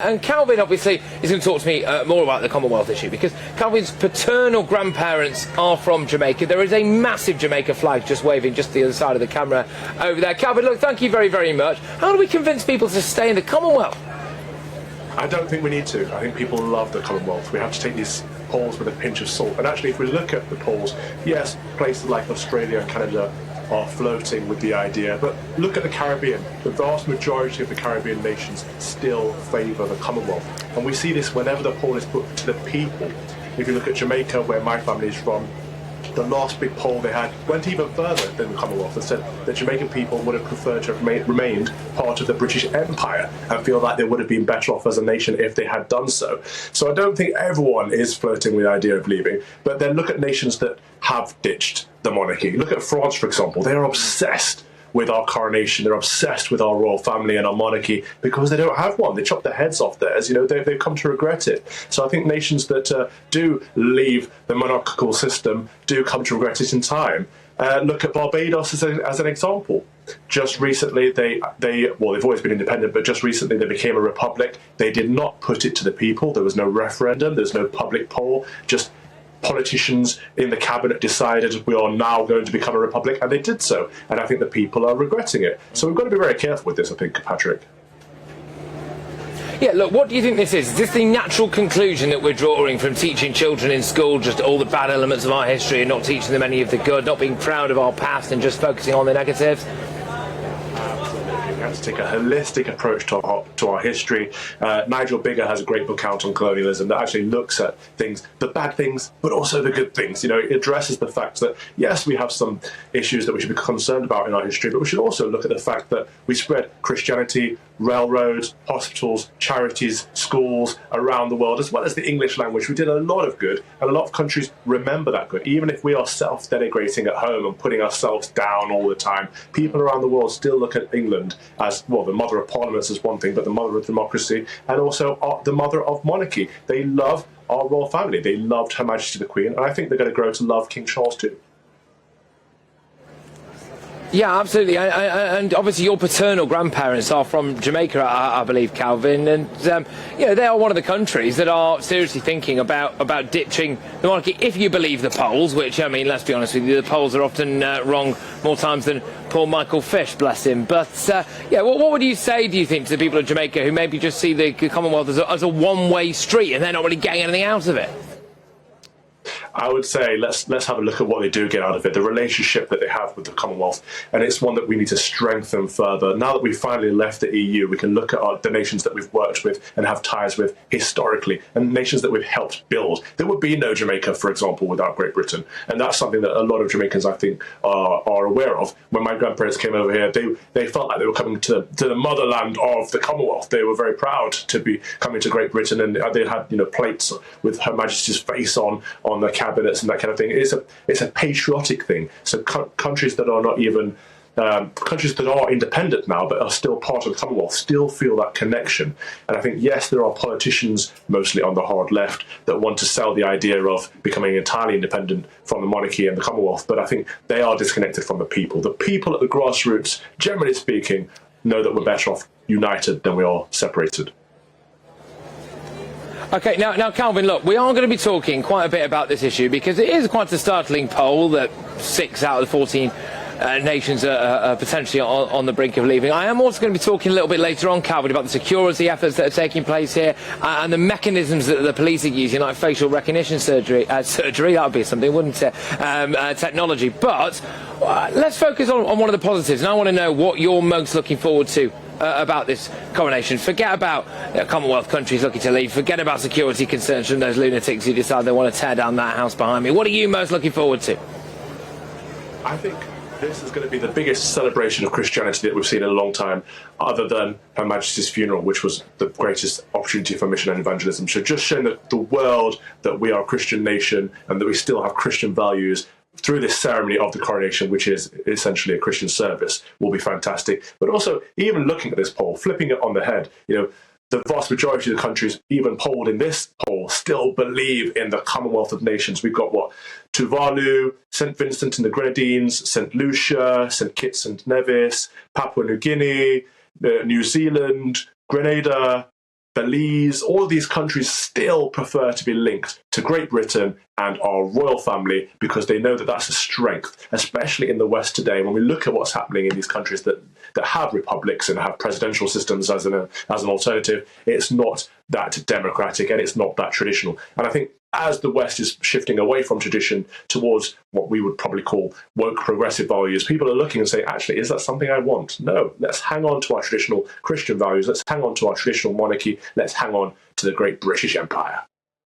And Calvin obviously is going to talk to me more about the Commonwealth issue, because Calvin's paternal grandparents are from Jamaica. There is a massive Jamaica flag just waving just the other side of the camera over there. Calvin, look, thank you very, very much. How do we convince people to stay in the Commonwealth? I don't think we need to. I think people love the Commonwealth. We have to take these polls with a pinch of salt. And actually, if we look at the polls, yes, places like Australia and Canada are flirting with the idea, but look at the Caribbean. The vast majority of the Caribbean nations still favour the Commonwealth. And we see this whenever the poll is put to the people. If you look at Jamaica, where my family is from, the last big poll they had went even further than the Commonwealth and said that Jamaican people would have preferred to have remained part of the British Empire and feel like they would have been better off as a nation if they had done so. So I don't think everyone is flirting with the idea of leaving, but then look at nations that have ditched the monarchy. Look at France, for example. They are obsessed with our coronation. They're obsessed with our royal family and our monarchy because they don't have one. They chop their heads off theirs. You know, they've come to regret it. So I think nations that do leave the monarchical system do come to regret it in time. Look at Barbados as an example. Just recently, they've always been independent, but just recently they became a republic. They did not put it to the people. There was no referendum. There's no public poll. Just politicians in the cabinet decided we are now going to become a republic, and they did so. And I think the people are regretting it. So we've got to be very careful with this, I think, Patrick. Yeah, look, what do you think this is? Is this the natural conclusion that we're drawing from teaching children in school just all the bad elements of our history and not teaching them any of the good, not being proud of our past and just focusing on the negatives? We have to take a holistic approach to our history. Nigel Bigger has a great book out on colonialism that actually looks at things, the bad things, but also the good things. You know, it addresses the fact that, yes, we have some issues that we should be concerned about in our history, but we should also look at the fact that we spread Christianity, railroads, hospitals, charities, schools around the world, as well as the English language. We did a lot of good, and a lot of countries remember that good. Even if we are self-denigrating at home and putting ourselves down all the time, people around the world still look at England as, well, the mother of parliaments is one thing, but the mother of democracy, and also the mother of monarchy. They love our royal family. They loved Her Majesty the Queen, and I think they're going to grow to love King Charles too. Yeah, absolutely. And obviously your paternal grandparents are from Jamaica, I believe, Calvin. And, you know, they are one of the countries that are seriously thinking about ditching the monarchy, if you believe the polls, which, I mean, let's be honest with you, the polls are often wrong more times than poor Michael Fish, bless him. But, yeah, what would you say, do you think, to the people of Jamaica who maybe just see the Commonwealth as a one-way street and they're not really getting anything out of it? I would say let's have a look at what they do get out of it, the relationship that they have with the Commonwealth, and it's one that we need to strengthen further. Now that we've finally left the EU, we can look at the nations that we've worked with and have ties with historically, and nations that we've helped build. There would be no Jamaica, for example, without Great Britain, and that's something that a lot of Jamaicans, I think, are aware of. When my grandparents came over here, they felt like they were coming to the motherland of the Commonwealth. They were very proud to be coming to Great Britain, and they had, you know, plates with Her Majesty's face on the cabinets and that kind of thing. It's a patriotic thing. So countries that are not even countries that are independent now but are still part of the Commonwealth still feel that connection. And I think, yes, there are politicians, mostly on the hard left, that want to sell the idea of becoming entirely independent from the monarchy and the Commonwealth, but I think they are disconnected from the people. The people at the grassroots, generally speaking, know that we're better off united than we are separated. Okay, now, Calvin, look, we are going to be talking quite a bit about this issue because it is quite a startling poll that 6 out of the 14 nations are potentially on the brink of leaving. I am also going to be talking a little bit later on, Calvin, about the security efforts that are taking place here and the mechanisms that the police are using, like facial recognition surgery, that would be something, wouldn't it? Technology. But let's focus on one of the positives, and I want to know what you're most looking forward to about this coronation. Forget about Commonwealth countries looking to leave. Forget about security concerns from those lunatics who decide they want to tear down that house behind me. What are you most looking forward to? I think this is going to be the biggest celebration of Christianity that we've seen in a long time, other than Her Majesty's funeral, which was the greatest opportunity for mission and evangelism. So just showing the world that we are a Christian nation and that we still have Christian values through this ceremony of the coronation, which is essentially a Christian service, will be fantastic. But also, even looking at this poll, flipping it on the head, you know, the vast majority of the countries, even polled in this poll, still believe in the Commonwealth of Nations. We've got, what, Tuvalu, St. Vincent and the Grenadines, St. Lucia, St. Kitts and Nevis, Papua New Guinea, New Zealand, Grenada, Belize, all of these countries still prefer to be linked to Great Britain and our royal family because they know that that's a strength, especially in the West today. When we look at what's happening in these countries that have republics and have presidential systems as an alternative, it's not that democratic and it's not that traditional. And I think as the West is shifting away from tradition towards what we would probably call woke progressive values, people are looking and saying, actually, is that something I want? No, let's hang on to our traditional Christian values. Let's hang on to our traditional monarchy. Let's hang on to the great British Empire.